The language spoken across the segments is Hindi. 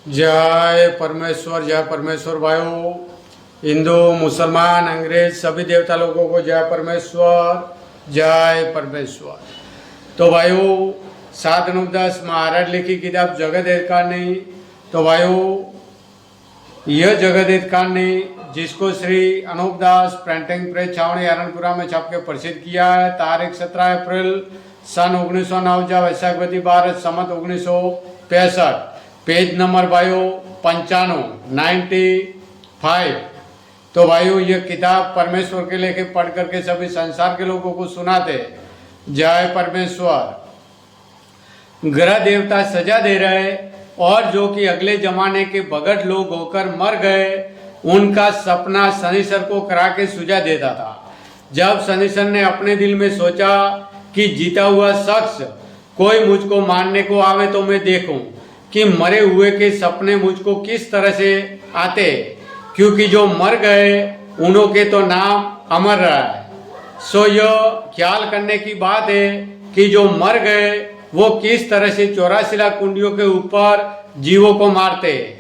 जय परमेश्वर भाइयों, हिंदू मुसलमान अंग्रेज सभी देवता लोगों को जय परमेश्वर। तो भाइयों, सात अनुपदास महाराज लिखी किताब जगत हित कहानी। तो भाइयों, यह जगत हित कहानी जिसको श्री अनुपदास प्रिंटिंग प्रेस छावनी आनंदपुरा में छाप के प्रसिद्ध किया है, तारीख 17 अप्रैल सन 1949 वैशाखवती भारत सम्मत 1965। पेज नंबर भाइयों 95। तो भाइयों, यह किताब परमेश्वर के लेके पढ़ करके सभी संसार के लोगों को सुनाते। जय परमेश्वर। ग्रह देवता सजा दे रहे और जो कि अगले जमाने के भगत लोग होकर मर गए, उनका सपना शनिश्चर को करा के सुझा देता था। जब शनिश्चर ने अपने दिल में सोचा कि जीता हुआ शख्स कोई मुझको मारने को आवे तो मैं देखूं कि मरे हुए के सपने मुझको किस तरह से आते, क्योंकि जो मर गए उन्हों के तो नाम अमर रहा है। सो यह ख्याल करने की बात है कि जो मर गए वो किस तरह से 84 लाख कुंडियों के ऊपर जीवों को मारते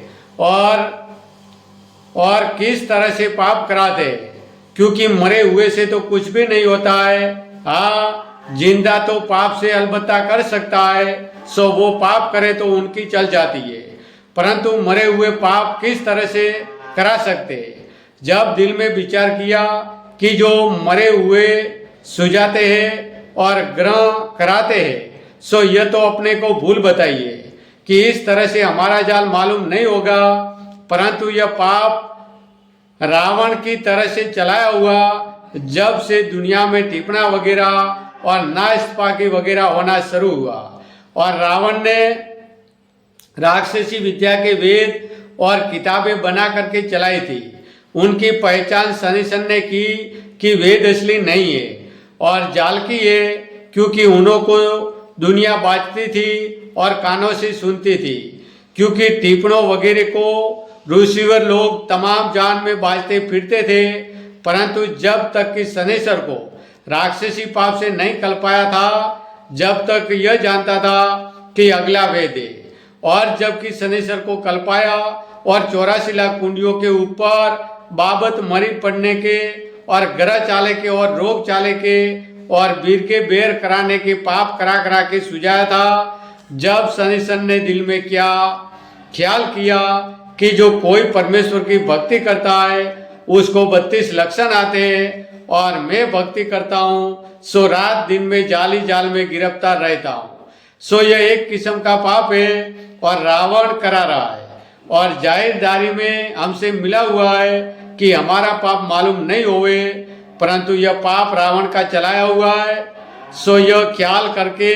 और किस तरह से पाप कराते, क्योंकि मरे हुए से तो कुछ भी नहीं होता है। हाँ, जिंदा तो पाप से अलबत्ता कर सकता है, सो वो पाप करे तो उनकी चल जाती है, परंतु मरे हुए पाप किस तरह से करा सकते। जब दिल में विचार किया कि जो मरे हुए सुझाते हैं और ग्रह कराते हैं, सो यह तो अपने को भूल बताइए कि इस तरह से हमारा जाल मालूम नहीं होगा, परंतु यह पाप रावण की तरह से चलाया हुआ जब से दुनिया में टिप्पणा वगैरह और नास्पाकी वगैरह होना शुरू हुआ और रावण ने राक्षसी विद्या के वेद और किताबें बना करके चलाई थी। उनकी पहचान शनिश्चर ने की कि वेद असली नहीं है और जाल की है, क्योंकि उन्हों को दुनिया बाजती थी और कानों से सुनती थी, क्योंकि टिप्पणों वगैरह को ऋषिवर लोग तमाम जान में बाजते फिरते थे, परंतु जब तक कि शनिश्चर को राक्षसी पाप से नहीं कल पाया था, जब तक यह जानता था कि अगला वेद है, और जबकि शनिश्चर को कल पाया और 84 लाख कुंडियों के ऊपर बाबत मरी पड़ने के और ग्रह चाले के और रोग चाले के और वीर के बेर कराने के पाप करा के सुझाया था। जब शनिश्चर ने दिल में क्या ख्याल किया कि जो कोई परमेश्वर की भक्ति करता है उसको 32 लक्षण आते हैं और मैं भक्ति करता हूँ, सो रात दिन में जाली जाल में गिरफ्तार रहता हूँ, सो यह एक किस्म का पाप है और रावण करा रहा है और जाहिरदारी में हमसे मिला हुआ है कि हमारा पाप मालूम नहीं होवे, परंतु यह पाप रावण का चलाया हुआ है। सो यह ख्याल करके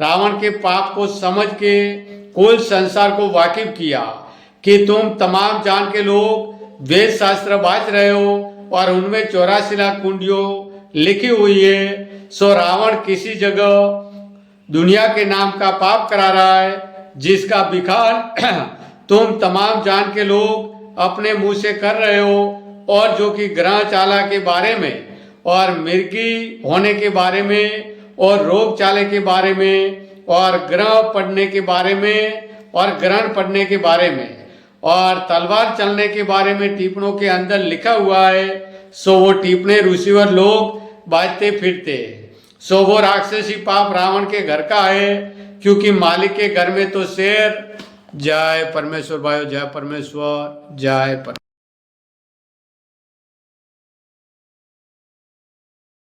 रावण के पाप को समझ के कुल संसार को वाकिफ किया कि तुम तमाम जान के लोग वेद शास्त्र बाज रहे हो और उनमें 84 लाख कुंडियों लिखी हुई है। सो रावण किसी जगह दुनिया के नाम का पाप करा रहा है, जिसका विखान तुम तमाम जान के लोग अपने मुंह से कर रहे हो, और जो कि ग्रह चाला के बारे में और मिर्गी होने के बारे में और रोग चाले के बारे में और ग्रह पड़ने के बारे में और ग्रहण पड़ने के बारे में और तलवार चलने के बारे में टिप्पणों के अंदर लिखा हुआ है। सो वो टिप्पणे ऋषिवर लोग बाजते फिरते। सो वो राक्षसी पाप रावण के घर का है, क्योंकि मालिक के घर में तो शेर। जय परमेश्वर भाइयों, जय परमेश्वर, जय परमेश्वर।